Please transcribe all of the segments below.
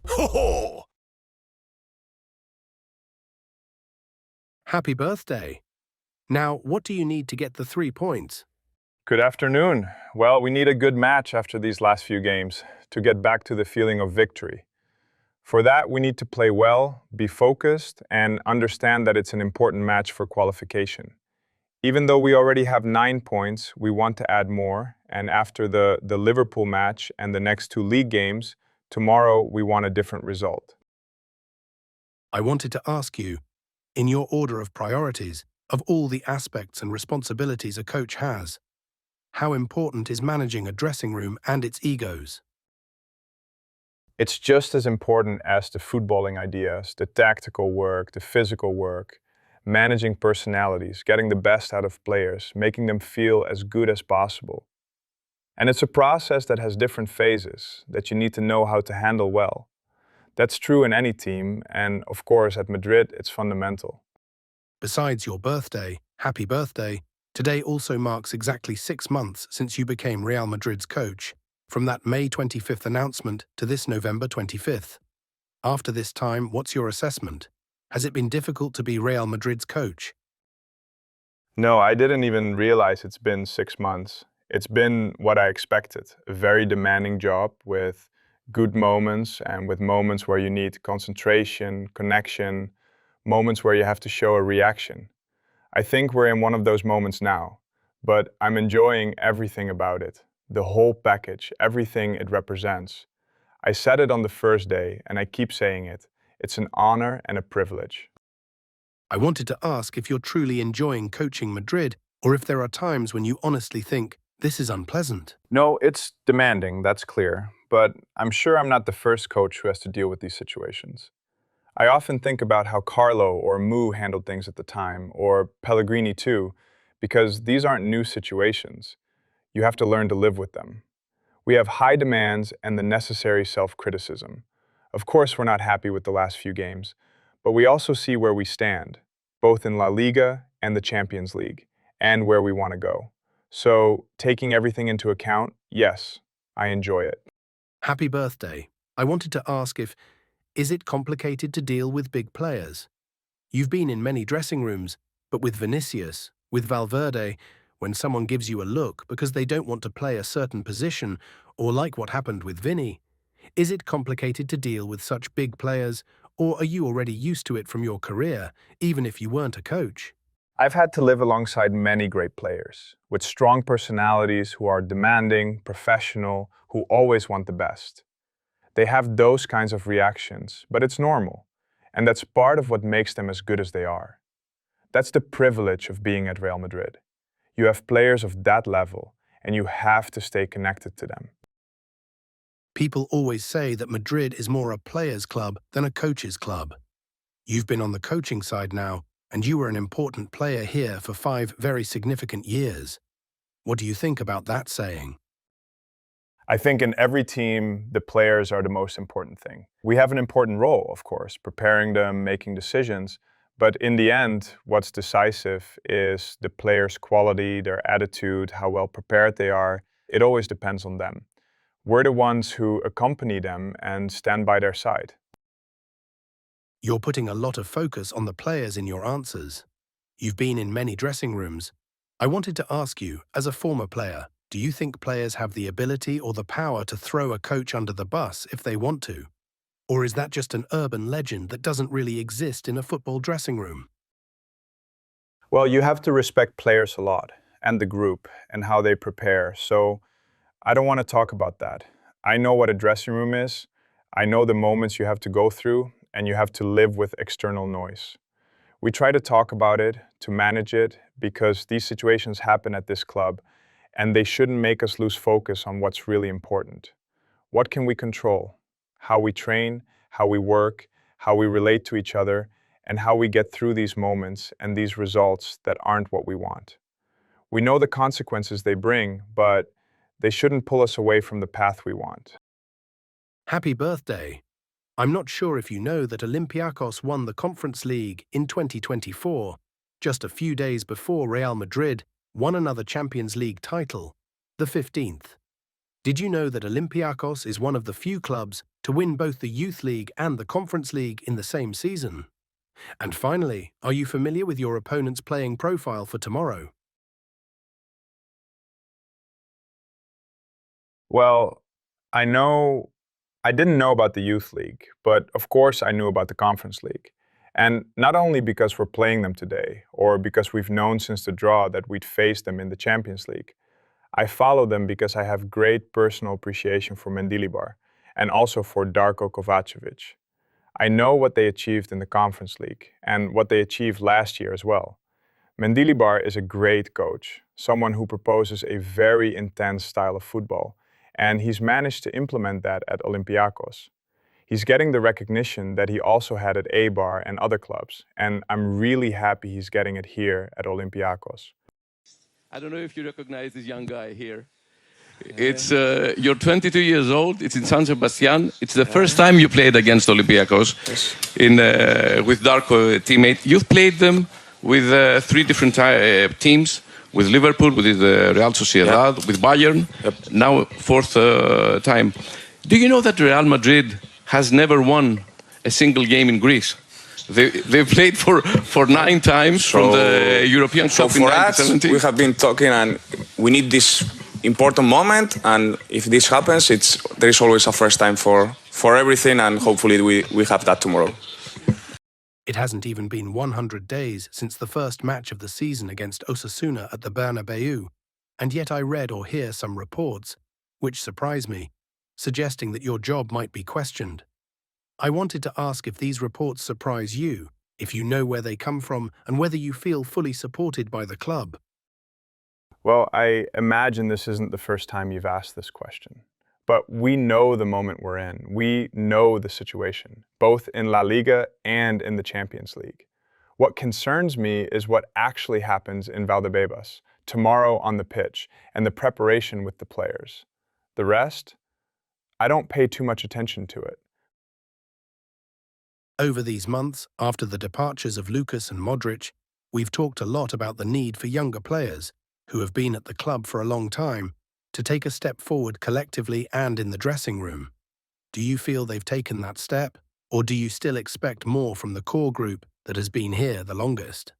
Ho ho! Happy birthday. Now, what do you need to get the 3 points? Good afternoon. Well, we need a good match after these last few games to get back to the feeling of victory. For that, we need to play well, be focused, and understand that it's an important match for qualification. Even though we already have 9 points, we want to add more, and after the Liverpool match and the next 2 league games, tomorrow we want a different result. I wanted to ask you, in your order of priorities, of all the aspects and responsibilities a coach has, how important is managing a dressing room and its egos? It's just as important as the footballing ideas, the tactical work, the physical work, managing personalities, getting the best out of players, making them feel as good as possible. And it's a process that has different phases that you need to know how to handle well. That's true in any team, and of course at Madrid it's fundamental. Besides your birthday, happy birthday, today also marks exactly 6 months since you became Real Madrid's coach, from that May 25th announcement to this November 25th. After this time, what's your assessment? Has it been difficult to be Real Madrid's coach? No, I didn't even realize it's been 6 months. It's been what I expected, a very demanding job with good moments and with moments where you need concentration, connection, moments where you have to show a reaction. I think we're in one of those moments now, but I'm enjoying everything about it, the whole package, everything it represents. I said it on the first day, and I keep saying it. It's an honor and a privilege. I wanted to ask if you're truly enjoying coaching Madrid, or if there are times when you honestly think, this is unpleasant. No, it's demanding, that's clear, but I'm sure I'm not the first coach who has to deal with these situations. I often think about how Carlo or Mu handled things at the time, or Pellegrini too, because these aren't new situations. You have to learn to live with them. We have high demands and the necessary self-criticism. Of course, we're not happy with the last few games, but we also see where we stand, both in La Liga and the Champions League, and where we want to go. So, taking everything into account, yes, I enjoy it. Happy birthday. I wanted to ask if, is it complicated to deal with big players? You've been in many dressing rooms, but with Vinicius, with Valverde, when someone gives you a look because they don't want to play a certain position, or like what happened with Vinny, is it complicated to deal with such big players, or are you already used to it from your career, even if you weren't a coach? I've had to live alongside many great players, with strong personalities who are demanding, professional, who always want the best. They have those kinds of reactions, but it's normal, and that's part of what makes them as good as they are. That's the privilege of being at Real Madrid. You have players of that level, and you have to stay connected to them. People always say that Madrid is more a players' club than a coach's club. You've been on the coaching side now, and you were an important player here for 5 very significant years. What do you think about that saying? I think in every team, the players are the most important thing. We have an important role, of course, preparing them, making decisions, but in the end, what's decisive is the players' quality, their attitude, how well prepared they are. It always depends on them. We're the ones who accompany them and stand by their side. You're putting a lot of focus on the players in your answers. You've been in many dressing rooms. I wanted to ask you, as a former player, do you think players have the ability or the power to throw a coach under the bus if they want to? Or is that just an urban legend that doesn't really exist in a football dressing room? Well, you have to respect players a lot, and the group, and how they prepare, so I don't want to talk about that. I know what a dressing room is, I know the moments you have to go through, and you have to live with external noise. We try to talk about it, to manage it, because these situations happen at this club, and they shouldn't make us lose focus on what's really important. What can we control? How we train, how we work, how we relate to each other, and how we get through these moments and these results that aren't what we want. We know the consequences they bring, but they shouldn't pull us away from the path we want. Happy birthday! I'm not sure if you know that Olympiacos won the Conference League in 2024, just a few days before Real Madrid won another Champions League title, the 15th. Did you know that Olympiacos is one of the few clubs to win both the Youth League and the Conference League in the same season? And finally, are you familiar with your opponent's playing profile for tomorrow? Well, I didn't know about the Youth League, but of course I knew about the Conference League. And not only because we're playing them today, or because we've known since the draw that we'd face them in the Champions League. I follow them because I have great personal appreciation for Mendilibar and also for Darko Kovacevic. I know what they achieved in the Conference League and what they achieved last year as well. Mendilibar is a great coach, someone who proposes a very intense style of football, and he's managed to implement that at Olympiacos. He's getting the recognition that he also had at Eibar and other clubs, and I'm really happy he's getting it here at Olympiacos. I don't know if you recognize this young guy here. It's you're 22 years old. It's in San Sebastian. It's the first time you played against Olympiacos in with Darko teammate. You've played them with three different teams. With Liverpool, with Real Sociedad, with Bayern. Now fourth time. Do you know that Real Madrid has never won a single game in Greece? They played for 9 times from the European Cup in 1970. We have been talking, and we need this important moment. And if this happens, there is always a first time for everything, and hopefully we have that tomorrow. It hasn't even been 100 days since the first match of the season against Osasuna at the Bernabeu, and yet I read or hear some reports, which surprise me, suggesting that your job might be questioned. I wanted to ask if these reports surprise you, if you know where they come from, and whether you feel fully supported by the club. Well, I imagine this isn't the first time you've asked this question. But we know the moment we're in. We know the situation, both in La Liga and in the Champions League. What concerns me is what actually happens in Valdebebas, tomorrow on the pitch, and the preparation with the players. The rest, I don't pay too much attention to it. Over these months, after the departures of Lucas and Modric, we've talked a lot about the need for younger players, who have been at the club for a long time, to take a step forward collectively and in the dressing room. Do you feel they've taken that step, or do you still expect more from the core group that has been here the longest?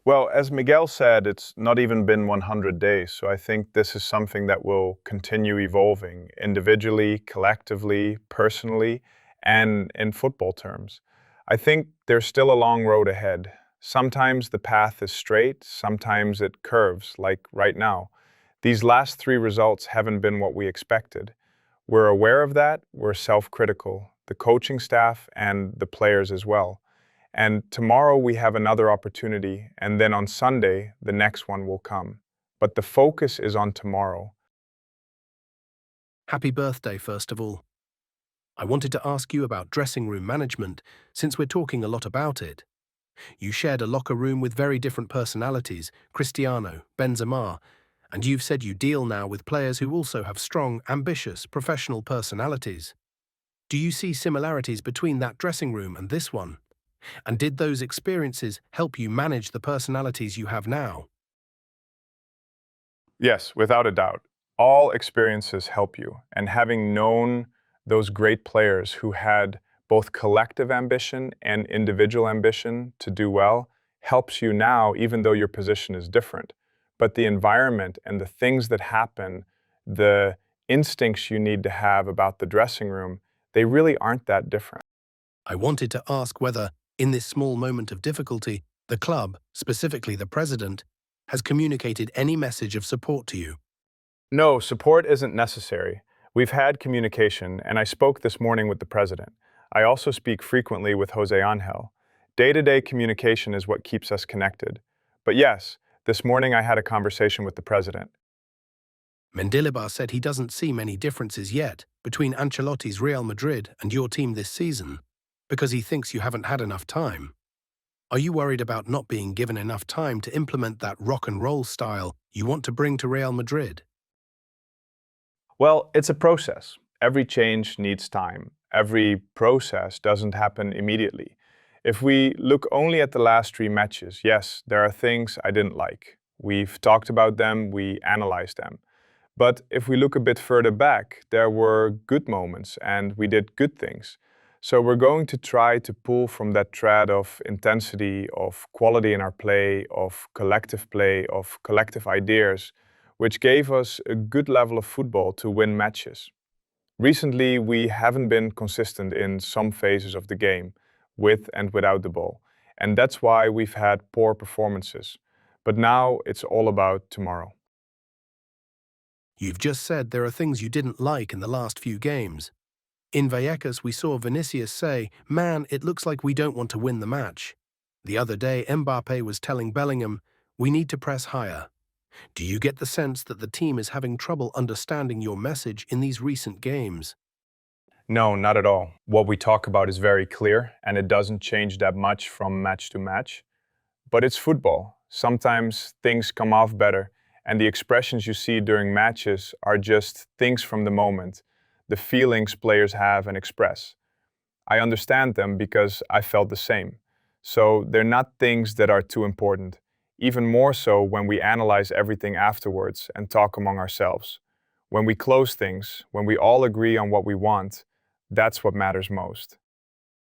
Well, as Miguel said, it's not even been 100 days, so I think this is something that will continue evolving individually, collectively, personally, and in football terms. I think there's still a long road ahead. Sometimes the path is straight, sometimes it curves, like right now. These last 3 results haven't been what we expected. We're aware of that, we're self-critical, the coaching staff and the players as well. And tomorrow we have another opportunity, and then on Sunday, the next one will come. But the focus is on tomorrow. Happy birthday, first of all. I wanted to ask you about dressing room management, since we're talking a lot about it. You shared a locker room with very different personalities, Cristiano, Benzema, and you've said you deal now with players who also have strong, ambitious, professional personalities. Do you see similarities between that dressing room and this one? And did those experiences help you manage the personalities you have now? Yes, without a doubt. All experiences help you, and having known those great players who had both collective ambition and individual ambition to do well helps you now, even though your position is different. But the environment and the things that happen, the instincts you need to have about the dressing room, they really aren't that different. I wanted to ask whether, in this small moment of difficulty, the club, specifically the president, has communicated any message of support to you. No, support isn't necessary. We've had communication, and I spoke this morning with the president. I also speak frequently with Jose Angel. Day-to-day communication is what keeps us connected. But yes, this morning I had a conversation with the president. Mendilibar said he doesn't see many differences yet between Ancelotti's Real Madrid and your team this season, because he thinks you haven't had enough time. Are you worried about not being given enough time to implement that rock and roll style you want to bring to Real Madrid? Well, it's a process. Every change needs time. Every process doesn't happen immediately. If we look only at the last 3 matches, yes, there are things I didn't like. We've talked about them, we analyzed them. But if we look a bit further back, there were good moments and we did good things. So we're going to try to pull from that thread of intensity, of quality in our play, of collective ideas, which gave us a good level of football to win matches. Recently, we haven't been consistent in some phases of the game, with and without the ball, and that's why we've had poor performances. But now it's all about tomorrow. You've just said there are things you didn't like in the last few games. In Vallecas, we saw Vinicius say, "Man, it looks like we don't want to win the match." The other day, Mbappe was telling Bellingham, "We need to press higher." Do you get the sense that the team is having trouble understanding your message in these recent games? No, not at all. What we talk about is very clear, and it doesn't change that much from match to match. But it's football. Sometimes things come off better, and the expressions you see during matches are just things from the moment, the feelings players have and express. I understand them because I felt the same. So they're not things that are too important, even more so when we analyze everything afterwards and talk among ourselves. When we close things, when we all agree on what we want, that's what matters most.